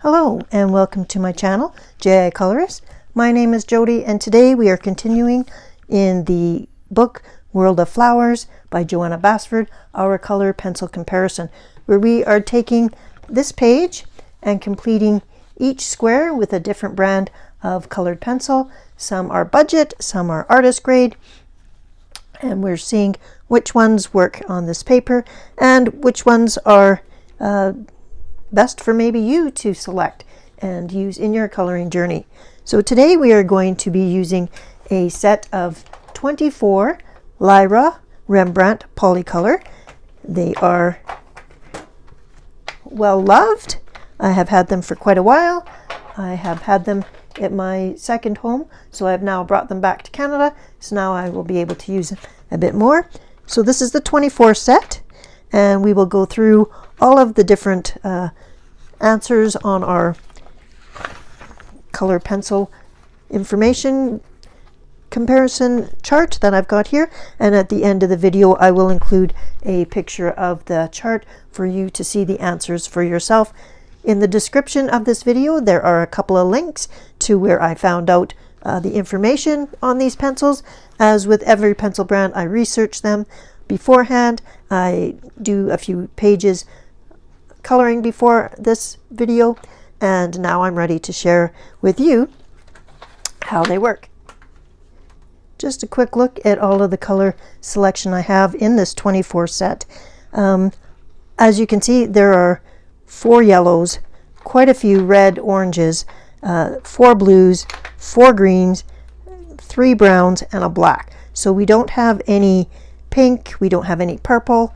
Hello and welcome to my channel, J.I. Colorist. My name is Jody and today we are continuing in the book World of Flowers by Johanna Basford, our color pencil comparison, where we are taking this page and completing each square with a different brand of colored pencil. Some are budget, some are artist grade, and we're seeing which ones work on this paper and which ones are best for maybe you to select and use in your coloring journey. So today we are going to be using a set of 24 Lyra Rembrantdt Polycolor. They are well loved. I have had them for quite a while. I have had them at my second home, so I've now brought them back to Canada, so now I will be able to use them a bit more. So this is the 24 set, and we will go through all of the different answers on our color pencil information comparison chart that I've got here, and at the end of the video I will include a picture of the chart for you to see the answers for yourself. In the description of this video there are a couple of links to where I found out the information on these pencils. As with every pencil brand, I research them beforehand. I do a few pages coloring before this video, and now I'm ready to share with you how they work. Just a quick look at all of the color selection I have in this 24 set. As you can see, there are 4 yellows, quite a few red, oranges, 4 blues, 4 greens, 3 browns, and a black. So we don't have any pink, we don't have any purple.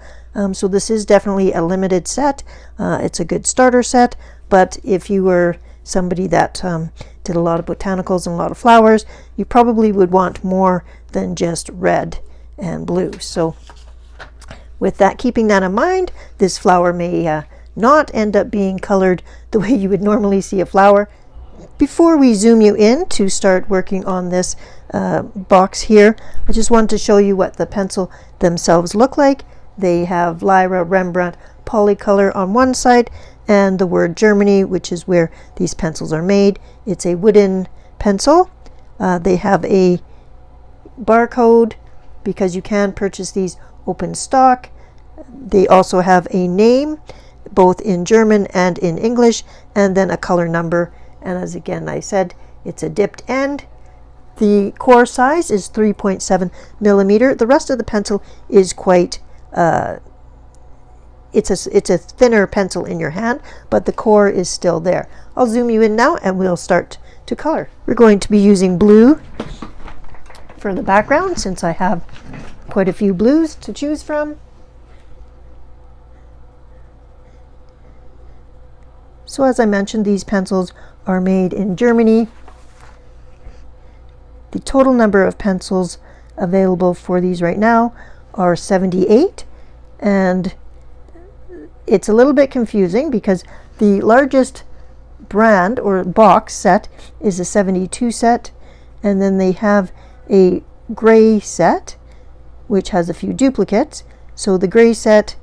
So this is definitely a limited set. It's a good starter set, but if you were somebody that did a lot of botanicals and a lot of flowers, you probably would want more than just red and blue. So with that, keeping that in mind, this flower may not end up being colored the way you would normally see a flower. Before we zoom you in to start working on this box here, I just wanted to show you what the pencil themselves look like. They have Lyra Rembrantdt Polycolor on one side and the word Germany, which is where these pencils are made. It's a wooden pencil. They have a barcode because you can purchase these open stock. They also have a name both in German and in English, and then a color number. And as again I said, it's a dipped end. The core size is 3.7 millimeter. The rest of the pencil is quite it's a thinner pencil in your hand, but the core is still there. I'll zoom you in now and we'll start to color. We're going to be using blue for the background since I have quite a few blues to choose from. So as I mentioned, these pencils are made in Germany. The total number of pencils available for these right now are 78, and it's a little bit confusing because the largest brand or box set is a 72 set, and then they have a gray set which has a few duplicates. So the gray set,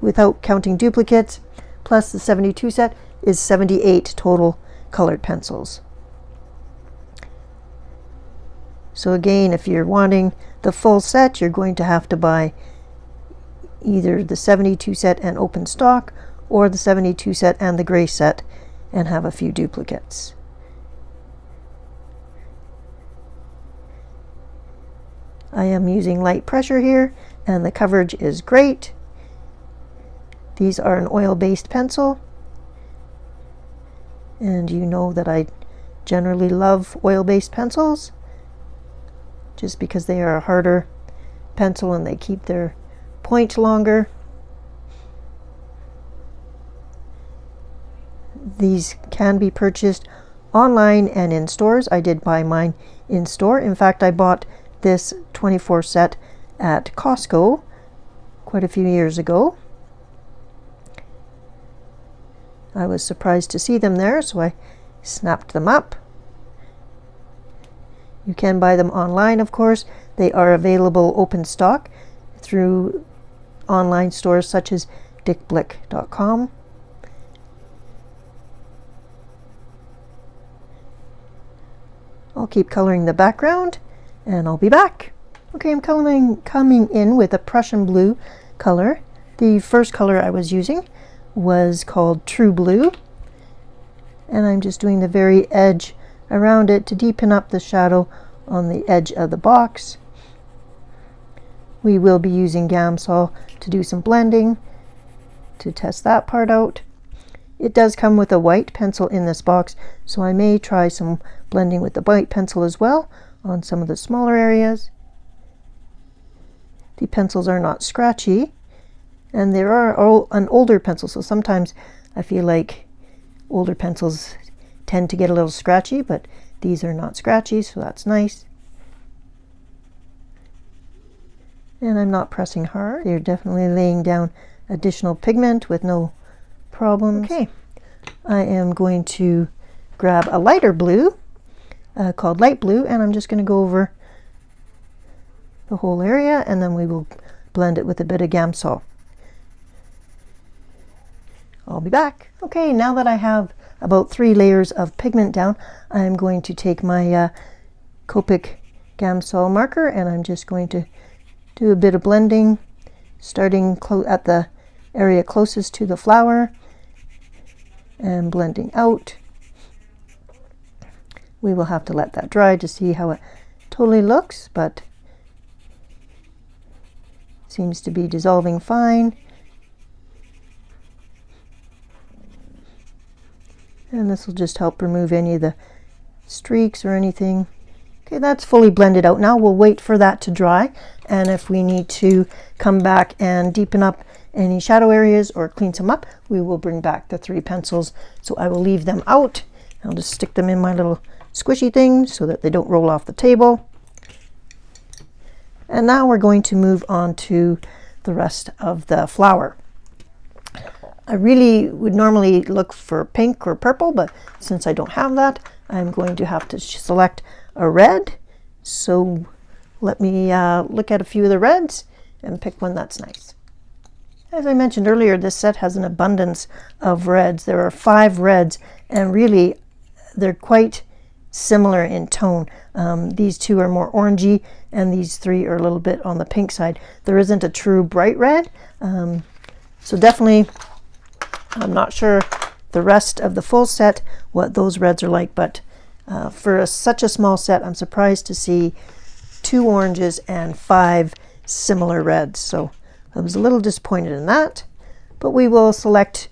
without counting duplicates, plus the 72 set is 78 total colored pencils. So again, if you're wanting the full set, you're going to have to buy either the 72 set and open stock, or the 72 set and the gray set and have a few duplicates. I am using light pressure here and the coverage is great. These are an oil-based pencil, and you know that I generally love oil-based pencils just because they are a harder pencil and they keep their point longer. These can be purchased online and in stores. I did buy mine in store. In fact, I bought this 24 set at Costco quite a few years ago. I was surprised to see them there, so I snapped them up. You can buy them online, of course. They are available open stock through online stores such as dickblick.com. I'll keep coloring the background and I'll be back. Okay, I'm coming in with a Prussian blue color. The first color I was using was called True Blue, and I'm just doing the very edge around it to deepen up the shadow on the edge of the box. We will be using Gamsol to do some blending to test that part out. It does come with a white pencil in this box, so I may try some blending with the white pencil as well on some of the smaller areas. The pencils are not scratchy, and they are an older pencil, so sometimes I feel like older pencils tend to get a little scratchy, but these are not scratchy, so that's nice. And I'm not pressing hard. They're definitely laying down additional pigment with no problems. Okay, I am going to grab a lighter blue called Light Blue, and I'm just going to go over the whole area, and then we will blend it with a bit of Gamsol. I'll be back. Okay, now that I have about 3 layers of pigment down, I'm going to take my Copic Gamsol marker, and I'm just going to do a bit of blending, starting at the area closest to the flower and blending out. We will have to let that dry to see how it totally looks, but seems to be dissolving fine. And this will just help remove any of the streaks or anything. Okay, that's fully blended out. Now we'll wait for that to dry, and if we need to come back and deepen up any shadow areas or clean some up, we will bring back the 3 pencils. So I will leave them out. I'll just stick them in my little squishy thing so that they don't roll off the table. And now we're going to move on to the rest of the flower. I really would normally look for pink or purple, but since I don't have that, I'm going to have to select a red. So let me look at a few of the reds and pick one that's nice. As I mentioned earlier, this set has an abundance of reds. There are 5 reds, and really they're quite similar in tone. These 2 are more orangey, and these 3 are a little bit on the pink side. There isn't a true bright red, so definitely I'm not sure the rest of the full set what those reds are like, but for such a small set, I'm surprised to see 2 oranges and 5 similar reds. So I was a little disappointed in that, but we will select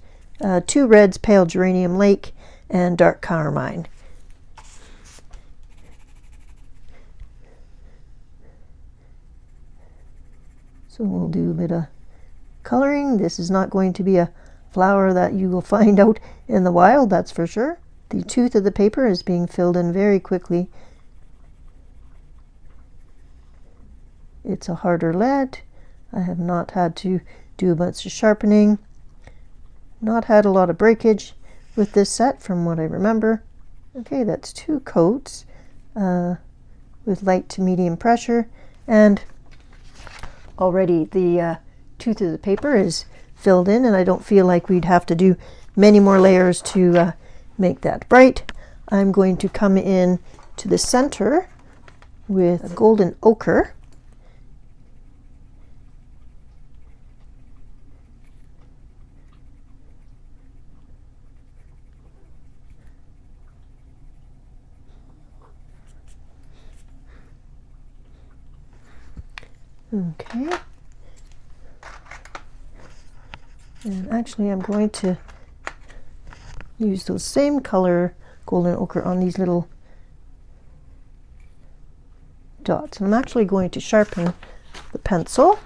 2 reds, Pale Geranium Lake and Dark Carmine. So we'll do a bit of coloring. This is not going to be a flower that you will find out in the wild, that's for sure. The tooth of the paper is being filled in very quickly. It's a harder lead. I have not had to do a bunch of sharpening. Not had a lot of breakage with this set from what I remember. Okay, that's 2 coats with light to medium pressure, and already the tooth of the paper is filled in, and I don't feel like we'd have to do many more layers to make that bright. I'm going to come in to the center with a golden ochre. Okay. And actually I'm going to use those same color golden ochre on these little dots. I'm actually going to sharpen the pencil.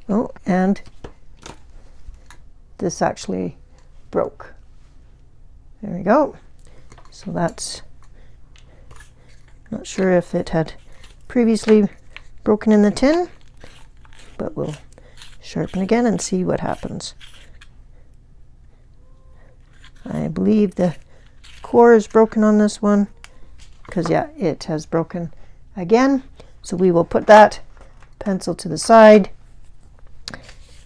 Oh, and this actually broke. There we go. So that's, not sure if it had previously broken in the tin, but we'll sharpen again and see what happens. I believe the core is broken on this one, because yeah, it has broken again. So we will put that pencil to the side,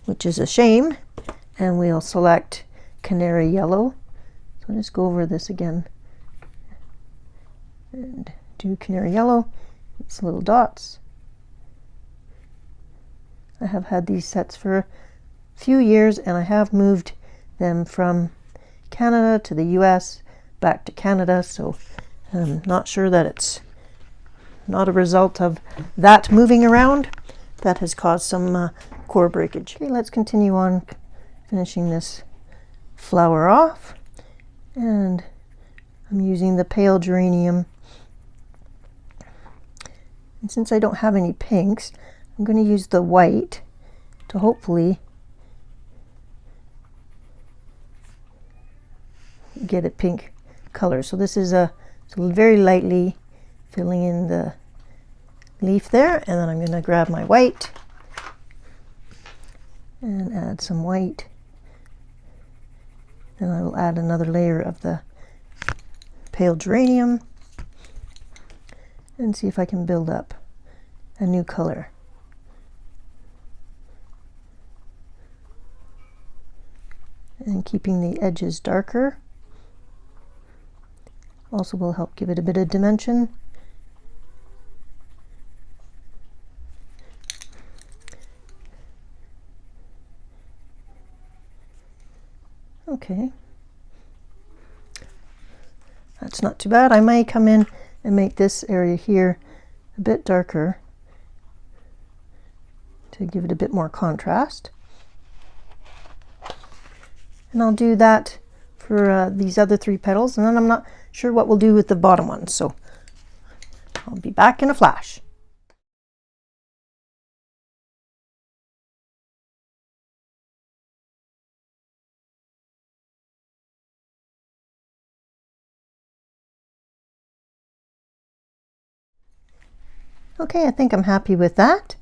which is a shame, and we'll select canary yellow. So I'll just go over this again and do canary yellow, these little dots. I have had these sets for a few years, and I have moved them from Canada to the US, back to Canada, so I'm not sure that it's not a result of that moving around that has caused some core breakage. Okay, let's continue on finishing this flower off, and I'm using the pale geranium. And since I don't have any pinks, I'm going to use the white to hopefully get a pink color. So this is very lightly filling in the leaf there, and then I'm going to grab my white and add some white, and I will add another layer of the pale geranium and see if I can build up a new color. And keeping the edges darker also will help give it a bit of dimension. Okay, that's not too bad. I might come in and make this area here a bit darker to give it a bit more contrast. And I'll do that for these other 3 petals, and then I'm not sure what we'll do with the bottom one, so I'll be back in a flash. Okay, I think I'm happy with that,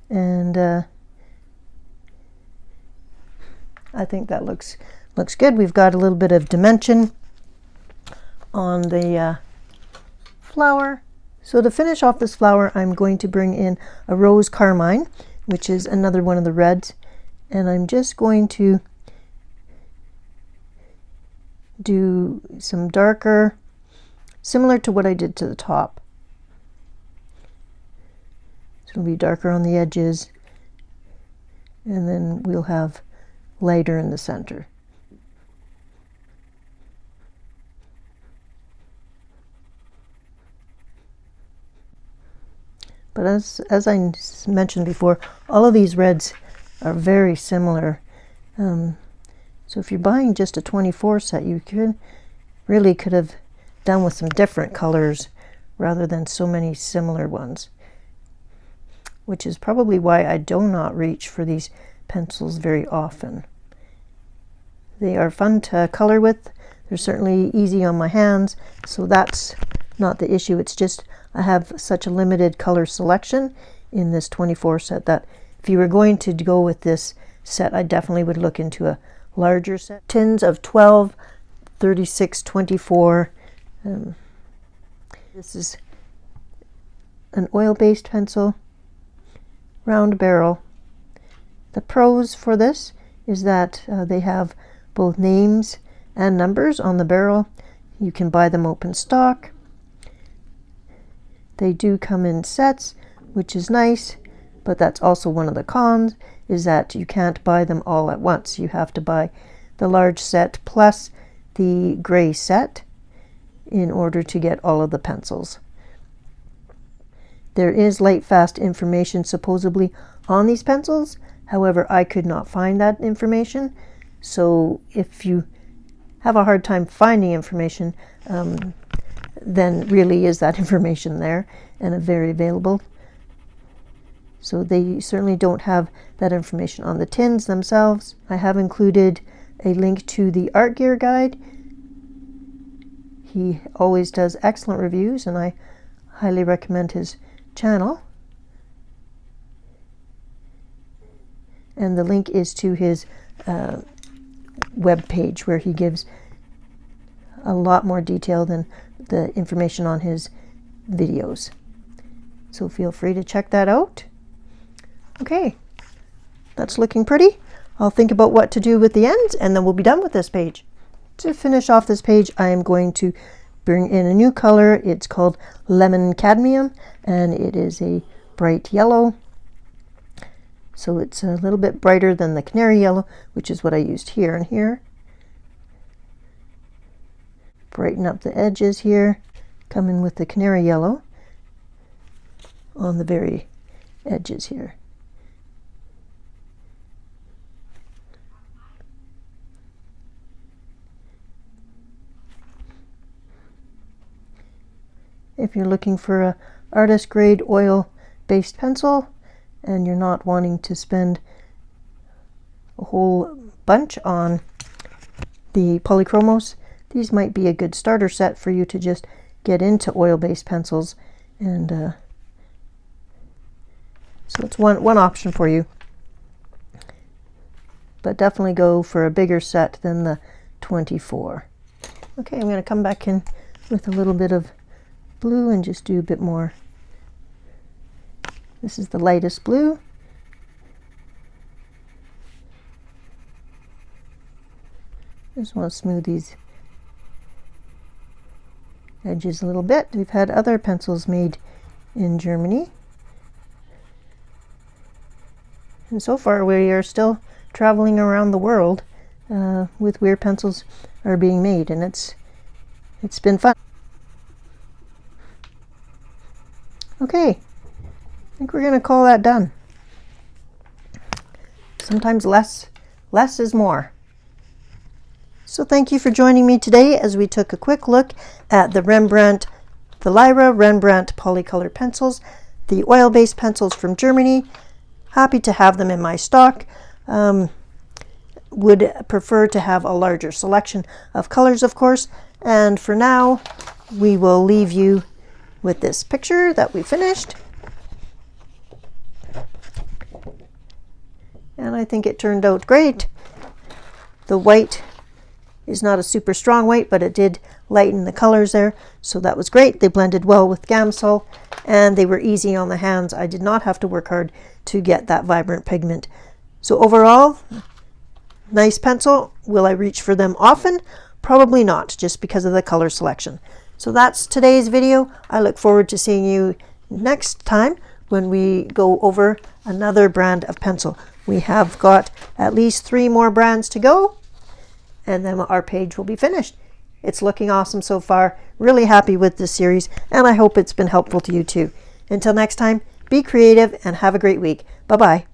and I think that looks good. We've got a little bit of dimension on the flower. So to finish off this flower, I'm going to bring in a rose carmine, which is another one of the reds, and I'm just going to do some darker, similar to what I did to the top. So it'll be darker on the edges, and then we'll have lighter in the center. But as I mentioned before, all of these reds are very similar. So if you're buying just a 24 set, you could have done with some different colors rather than so many similar ones, which is probably why I do not reach for these pencils very often. They are fun to color with. They're certainly easy on my hands, so that's not the issue. It's just I have such a limited color selection in this 24 set that if you were going to go with this set, I definitely would look into a larger set. Tins of 12, 36, 24. This is an oil-based pencil, round barrel. The pros for this is that they have both names and numbers on the barrel. You can buy them open stock. They do come in sets, which is nice, but that's also one of the cons, is that you can't buy them all at once. You have to buy the large set plus the gray set in order to get all of the pencils. There is light fast information supposedly on these pencils. However, I could not find that information. So if you have a hard time finding information, then really is that information there and very available. So they certainly don't have that information on the tins themselves. I have included a link to the Art Gear guide. He always does excellent reviews, and I highly recommend his channel. And the link is to his web page, where he gives a lot more detail than the information on his videos. So feel free to check that out. Okay, that's looking pretty. I'll think about what to do with the ends, and then we'll be done with this page. To finish off this page, I am going to bring in a new color. It's called Lemon Cadmium, and it is a bright yellow. So it's a little bit brighter than the canary yellow, which is what I used here and here. Brighten up the edges here. Come in with the canary yellow on the very edges here. If you're looking for a artist grade oil based pencil and you're not wanting to spend a whole bunch on the polychromos, these might be a good starter set for you to just get into oil based pencils, and so it's one option for you. But definitely go for a bigger set than the 24. Okay, I'm going to come back in with a little bit of blue and just do a bit more. This is the lightest blue. Just want to smooth these edges a little bit. We've had other pencils made in Germany, and so far we are still traveling around the world with where pencils are being made, and it's been fun. Okay, I think we're going to call that done. Sometimes less is more. So thank you for joining me today as we took a quick look at the Lyra Rembranddt Polycolor pencils, the oil-based pencils from Germany. Happy to have them in my stock. Would prefer to have a larger selection of colors, of course. And for now, we will leave you with this picture that we finished. And I think it turned out great. The white is not a super strong white, but it did lighten the colors there, so that was great. They blended well with Gamsol, and they were easy on the hands. I did not have to work hard to get that vibrant pigment. So overall, nice pencil. Will I reach for them often? Probably not, just because of the color selection. So that's today's video. I look forward to seeing you next time when we go over another brand of pencil. We have got at least 3 more brands to go, and then our page will be finished. It's looking awesome so far. Really happy with this series, and I hope it's been helpful to you too. Until next time, be creative and have a great week. Bye-bye.